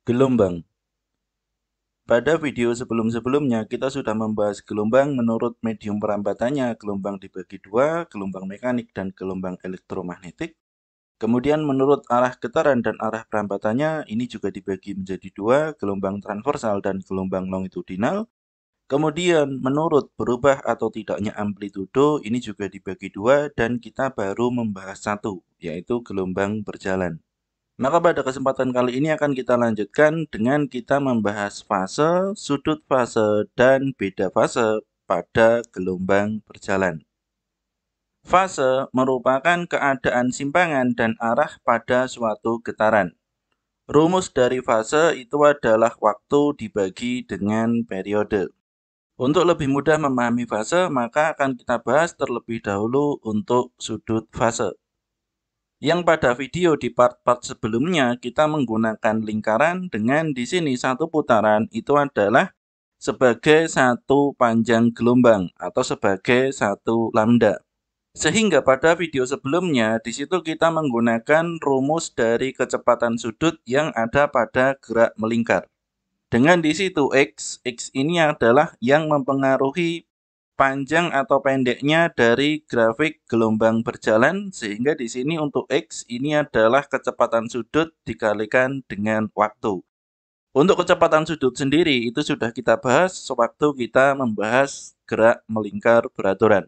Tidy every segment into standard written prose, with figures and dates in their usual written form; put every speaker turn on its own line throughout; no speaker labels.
Gelombang. Pada video sebelum-sebelumnya, kita sudah membahas gelombang menurut medium perambatannya. Gelombang dibagi dua, gelombang mekanik dan gelombang elektromagnetik. Kemudian menurut arah getaran dan arah perambatannya, ini juga dibagi menjadi dua, gelombang transversal dan gelombang longitudinal. Kemudian menurut berubah atau tidaknya amplitudo, ini juga dibagi dua, dan kita baru membahas satu, yaitu gelombang berjalan. Maka pada kesempatan kali ini akan kita lanjutkan dengan kita membahas fase, sudut fase, dan beda fase pada gelombang berjalan. Fase merupakan keadaan simpangan dan arah pada suatu getaran. Rumus dari fase itu adalah waktu dibagi dengan periode. Untuk lebih mudah memahami fase, maka akan kita bahas terlebih dahulu untuk sudut fase. Yang pada video di part-part sebelumnya kita menggunakan lingkaran dengan di sini satu putaran itu adalah sebagai satu panjang gelombang atau sebagai satu lambda. Sehingga pada video sebelumnya di situ kita menggunakan rumus dari kecepatan sudut yang ada pada gerak melingkar. Dengan di situ X ini adalah yang mempengaruhi panjang atau pendeknya dari grafik gelombang berjalan, sehingga di sini untuk X ini adalah kecepatan sudut dikalikan dengan waktu. Untuk kecepatan sudut sendiri itu sudah kita bahas sewaktu kita membahas gerak melingkar beraturan.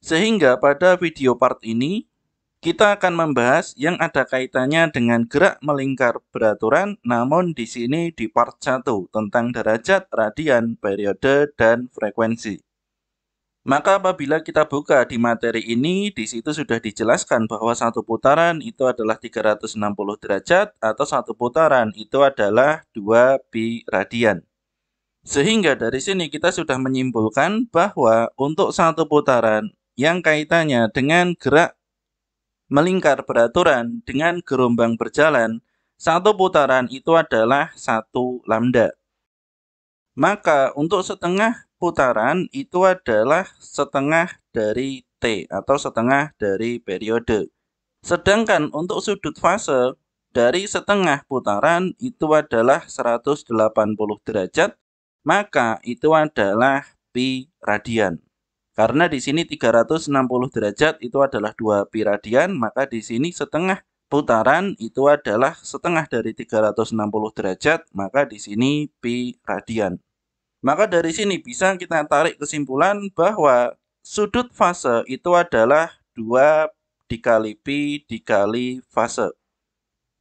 Sehingga pada video part ini kita akan membahas yang ada kaitannya dengan gerak melingkar beraturan, namun di sini di part 1 tentang derajat, radian, periode, dan frekuensi. Maka apabila kita buka di materi ini, di situ sudah dijelaskan bahwa satu putaran itu adalah 360 derajat atau satu putaran itu adalah 2 pi radian. Sehingga dari sini kita sudah menyimpulkan bahwa untuk satu putaran yang kaitannya dengan gerak melingkar beraturan dengan gelombang berjalan, satu putaran itu adalah 1 lambda. Maka untuk setengah putaran itu adalah setengah dari T atau setengah dari periode. Sedangkan untuk sudut fase dari setengah putaran itu adalah 180 derajat, maka itu adalah pi radian. Karena di sini 360 derajat itu adalah 2 pi radian, maka di sini setengah putaran itu adalah setengah dari 360 derajat, maka di sini pi radian. Maka dari sini bisa kita tarik kesimpulan bahwa sudut fase itu adalah 2 dikali pi dikali fase.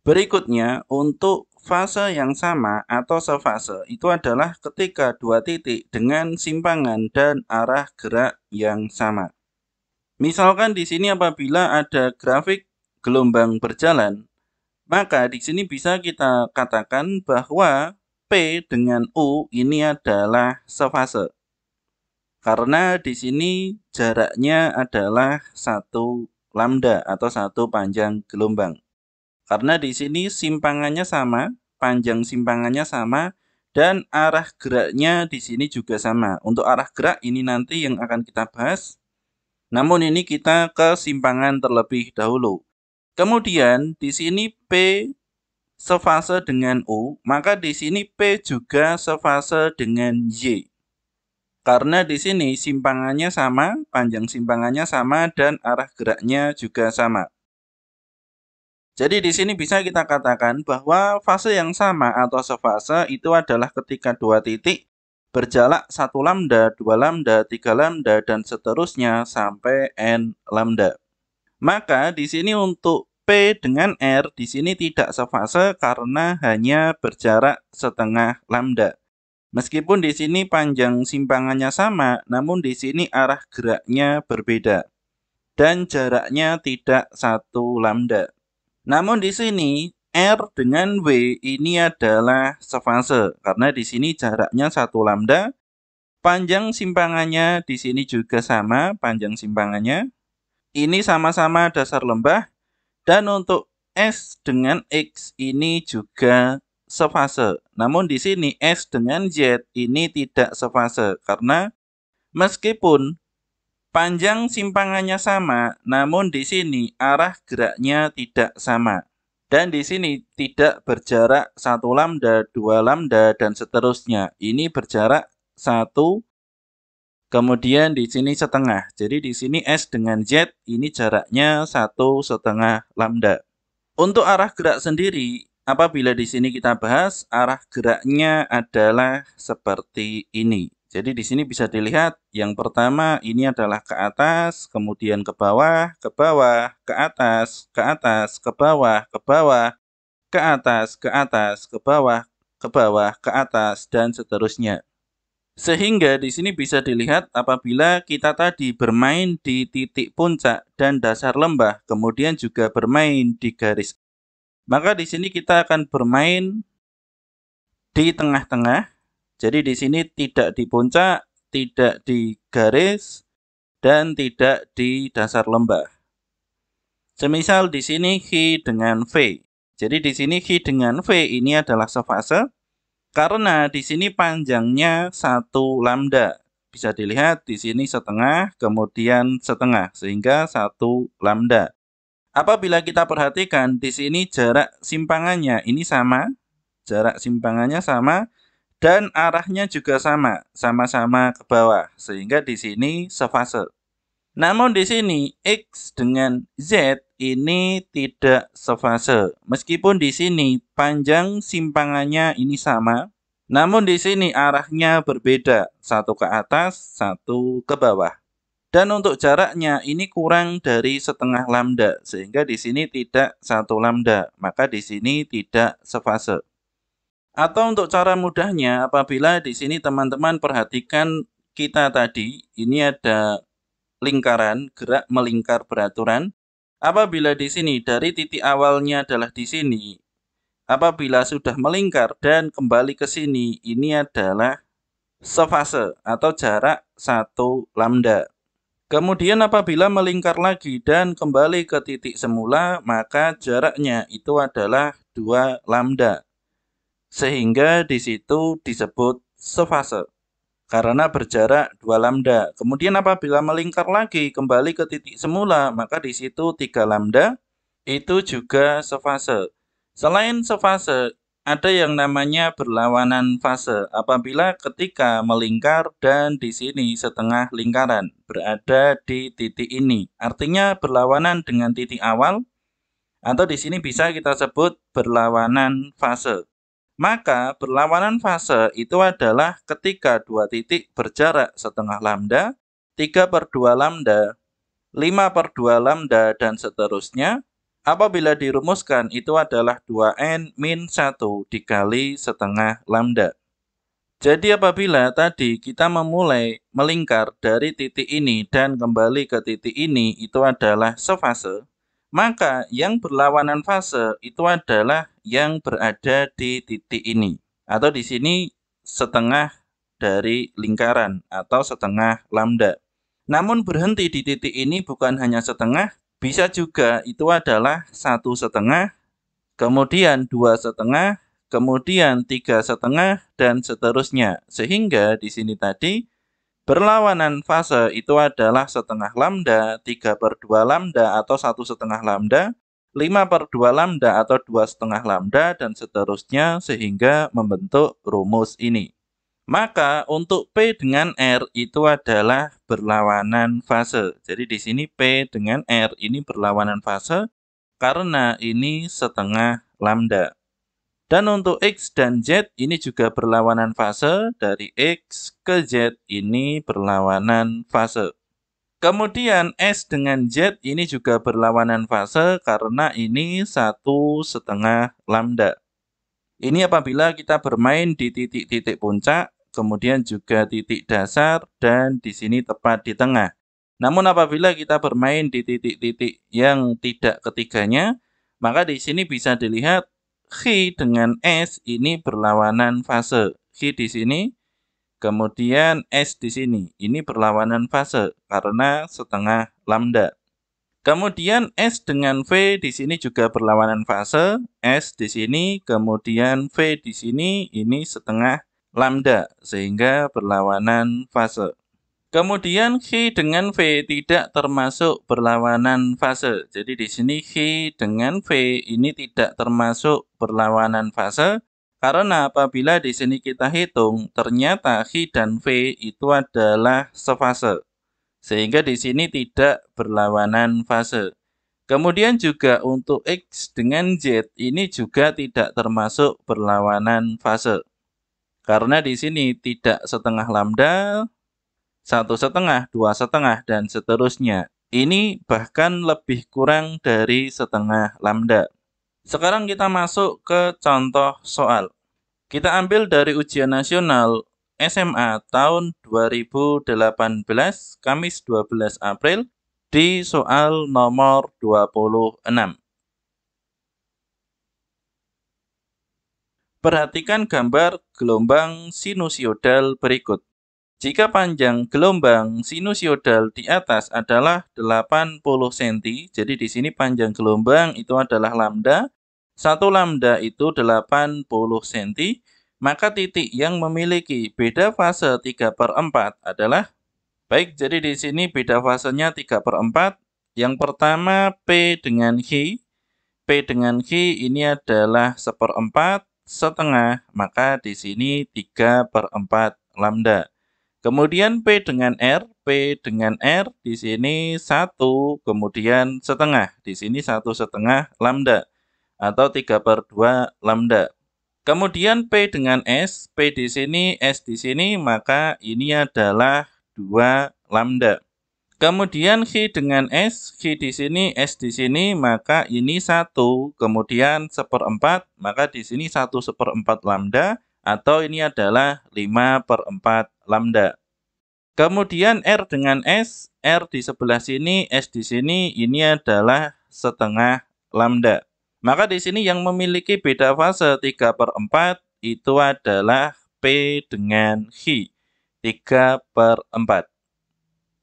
Berikutnya, untuk fase yang sama atau sefase itu adalah ketika dua titik dengan simpangan dan arah gerak yang sama. Misalkan di sini apabila ada grafik gelombang berjalan, maka di sini bisa kita katakan bahwa P dengan U ini adalah sefase. Karena di sini jaraknya adalah 1 lambda atau 1 panjang gelombang. Karena di sini simpangannya sama, panjang simpangannya sama, dan arah geraknya di sini juga sama. Untuk arah gerak ini nanti yang akan kita bahas. Namun ini kita ke simpangan terlebih dahulu. Kemudian di sini P sefase dengan U, maka di sini P juga sefase dengan Y. Karena di sini simpangannya sama, panjang simpangannya sama, dan arah geraknya juga sama. Jadi di sini bisa kita katakan bahwa fase yang sama atau sefase itu adalah ketika dua titik berjarak 1 lambda, 2 lambda, 3 lambda, dan seterusnya sampai n lambda. Maka di sini untuk P dengan R di sini tidak sefase karena hanya berjarak setengah lambda. Meskipun di sini panjang simpangannya sama, namun di sini arah geraknya berbeda dan jaraknya tidak 1 lambda. Namun di sini R dengan W ini adalah sefase karena di sini jaraknya 1 lambda, panjang simpangannya di sini juga sama, panjang simpangannya. Ini sama-sama dasar lembah, dan untuk S dengan X ini juga sefase. Namun di sini S dengan Z ini tidak sefase karena meskipun panjang simpangannya sama, namun di sini arah geraknya tidak sama. Dan di sini tidak berjarak 1 lambda, 2 lambda, dan seterusnya. Ini berjarak 1, kemudian di sini setengah. Jadi di sini S dengan Z ini jaraknya 1,5 lambda. Untuk arah gerak sendiri, apabila di sini kita bahas, arah geraknya adalah seperti ini. Jadi di sini bisa dilihat, yang pertama ini adalah ke atas, kemudian ke bawah, ke bawah, ke atas, ke atas, ke bawah, ke bawah, ke atas, ke atas, ke bawah, ke bawah, ke atas, dan seterusnya. Sehingga di sini bisa dilihat apabila kita tadi bermain di titik puncak dan dasar lembah, kemudian juga bermain di garis, maka di sini kita akan bermain di tengah-tengah. Jadi di sini tidak di puncak, tidak di garis, dan tidak di dasar lembah. Semisal di sini Hi dengan V. Jadi di sini Hi dengan V ini adalah sefase karena di sini panjangnya 1 lambda. Bisa dilihat di sini setengah, kemudian setengah, sehingga 1 lambda. Apabila kita perhatikan di sini jarak simpangannya ini sama, jarak simpangannya sama, dan arahnya juga sama, sama-sama ke bawah, sehingga di sini sefase. Namun di sini X dengan Z ini tidak sefase. Meskipun di sini panjang simpangannya ini sama, namun di sini arahnya berbeda, satu ke atas, satu ke bawah. Dan untuk jaraknya ini kurang dari setengah lambda, sehingga di sini tidak 1 lambda, maka di sini tidak sefase. Atau untuk cara mudahnya, apabila di sini teman-teman perhatikan kita tadi, ini ada lingkaran, gerak melingkar beraturan. Apabila di sini dari titik awalnya adalah di sini, apabila sudah melingkar dan kembali ke sini, ini adalah sefase atau jarak 1 lambda. Kemudian apabila melingkar lagi dan kembali ke titik semula, maka jaraknya itu adalah 2 lambda. Sehingga di situ disebut sefase karena berjarak 2 lambda. Kemudian apabila melingkar lagi kembali ke titik semula, maka di situ 3 lambda itu juga sefase. Selain sefase, ada yang namanya berlawanan fase. Apabila ketika melingkar dan di sini setengah lingkaran berada di titik ini, artinya berlawanan dengan titik awal, atau di sini bisa kita sebut berlawanan fase. Maka berlawanan fase itu adalah ketika dua titik berjarak setengah lambda, 3/2 lambda, 5/2 lambda, dan seterusnya. Apabila dirumuskan itu adalah 2n min 1 dikali setengah lambda. Jadi apabila tadi kita memulai melingkar dari titik ini dan kembali ke titik ini itu adalah sefase, maka yang berlawanan fase itu adalah yang berada di titik ini. Atau di sini setengah dari lingkaran atau setengah lambda. Namun berhenti di titik ini bukan hanya setengah, bisa juga itu adalah 1,5, kemudian 2,5, kemudian 3,5, dan seterusnya. Sehingga di sini tadi berlawanan fase itu adalah setengah lambda, 3/2 lambda atau 1,5 lambda, 5/2 lambda atau 2,5 lambda, dan seterusnya sehingga membentuk rumus ini. Maka untuk P dengan R itu adalah berlawanan fase. Jadi di sini P dengan R ini berlawanan fase karena ini setengah lambda. Dan untuk X dan Z ini juga berlawanan fase, dari X ke Z ini berlawanan fase. Kemudian S dengan Z ini juga berlawanan fase karena ini 1,5 lambda. Ini apabila kita bermain di titik-titik puncak, kemudian juga titik dasar, dan di sini tepat di tengah. Namun apabila kita bermain di titik-titik yang tidak ketiganya, maka di sini bisa dilihat Hi dengan S ini berlawanan fase. Hi di sini, kemudian S di sini. Ini berlawanan fase karena setengah lambda. Kemudian S dengan V di sini juga berlawanan fase. S di sini, kemudian V di sini, ini setengah lambda, sehingga berlawanan fase. Kemudian Xi dengan V tidak termasuk berlawanan fase. Jadi di sini Xi dengan V ini tidak termasuk berlawanan fase karena apabila di sini kita hitung ternyata Xi dan V itu adalah sefase. Sehingga di sini tidak berlawanan fase. Kemudian juga untuk X dengan Z ini juga tidak termasuk berlawanan fase. Karena di sini tidak setengah lambda, 1,5, 2,5, dan seterusnya. Ini bahkan lebih kurang dari setengah lambda. Sekarang kita masuk ke contoh soal. Kita ambil dari ujian nasional SMA tahun 2018, Kamis 12 April, di soal nomor 26. Perhatikan gambar gelombang sinusoidal berikut. Jika panjang gelombang sinusoidal di atas adalah 80 cm, jadi di sini panjang gelombang itu adalah lambda, 1 lambda itu 80 cm, maka titik yang memiliki beda fase 3/4 adalah, baik, jadi di sini beda fasenya 3/4, yang pertama P dengan Q. P dengan Q ini adalah 1/4, setengah, maka di sini 3/4 lambda. Kemudian P dengan R di sini 1, kemudian setengah, di sini 1,5 lambda, atau 3/2 lambda. Kemudian P dengan S, P di sini, S di sini, maka ini adalah 2 lambda. Kemudian Q dengan S, Q di sini, S di sini, maka ini 1, kemudian 1/4, maka di sini 1/4 lambda, atau ini adalah 5/4 lambda. Kemudian R dengan S, R di sebelah sini, S di sini, ini adalah setengah lambda. Maka di sini yang memiliki beda fase 3/4 itu adalah P dengan Q, 3/4.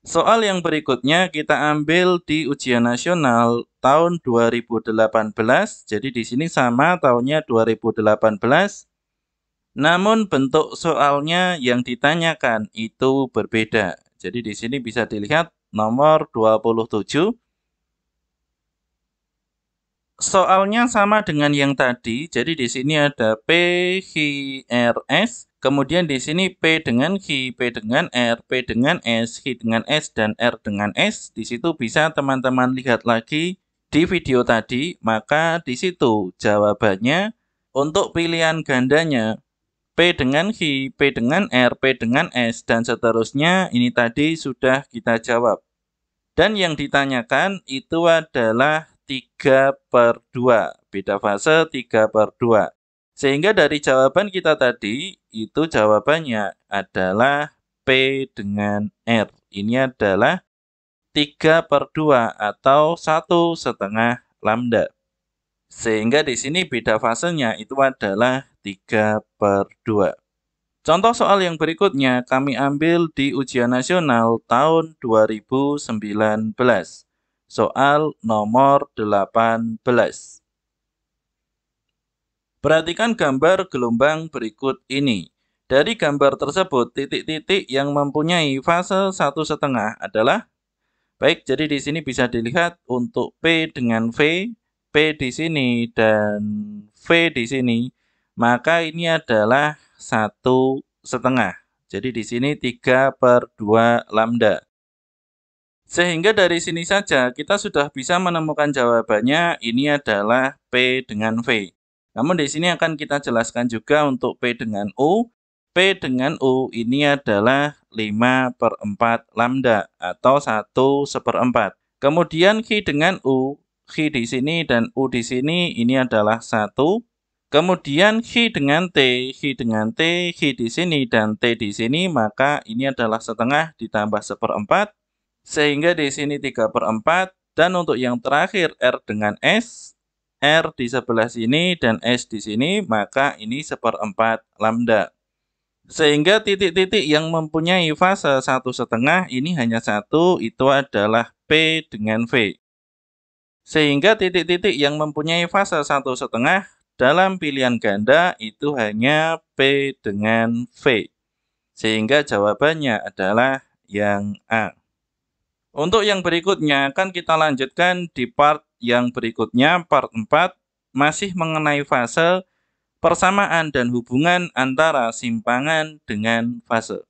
Soal yang berikutnya kita ambil di ujian nasional tahun 2018. Jadi di sini sama tahunnya 2018. Namun bentuk soalnya yang ditanyakan itu berbeda. Jadi di sini bisa dilihat nomor 27. Soalnya sama dengan yang tadi, jadi di sini ada P, Q, R, S, kemudian di sini P dengan Q, P dengan R, P dengan S, Q dengan S, dan R dengan S. Di situ bisa teman-teman lihat lagi di video tadi, maka di situ jawabannya untuk pilihan gandanya P dengan Q, P dengan R, P dengan S, dan seterusnya ini tadi sudah kita jawab. Dan yang ditanyakan itu adalah 3/2, beda fase 3/2. Sehingga dari jawaban kita tadi, itu jawabannya adalah P dengan R. Ini adalah 3/2 atau 1,5 lambda. Sehingga di sini beda fasenya itu adalah 3/2. Contoh soal yang berikutnya kami ambil di ujian nasional tahun 2019. Soal nomor 18. Perhatikan gambar gelombang berikut ini. Dari gambar tersebut, titik-titik yang mempunyai fase 1,5 adalah, baik, jadi di sini bisa dilihat untuk P dengan V, P di sini dan V di sini, maka ini adalah 1,5. Jadi di sini 3/2 lambda. Sehingga dari sini saja kita sudah bisa menemukan jawabannya, ini adalah P dengan V. Namun di sini akan kita jelaskan juga untuk P dengan U. P dengan U ini adalah 5/4 lambda atau 1/4. Kemudian Q dengan U, Q di sini dan U di sini ini adalah 1. Kemudian Q dengan T, Q dengan T, Q di sini dan T di sini, maka ini adalah setengah ditambah 1/4, sehingga di sini 3/4, dan untuk yang terakhir R dengan S, R di sebelah sini dan S di sini, maka ini 1/4 lambda. Sehingga titik-titik yang mempunyai fase 1,5 ini hanya satu, itu adalah P dengan V. Sehingga titik-titik yang mempunyai fase 1,5 dalam pilihan ganda itu hanya P dengan V. Sehingga jawabannya adalah yang A. Untuk yang berikutnya akan kita lanjutkan di part yang berikutnya, part 4, masih mengenai fase, persamaan dan hubungan antara simpangan dengan fase.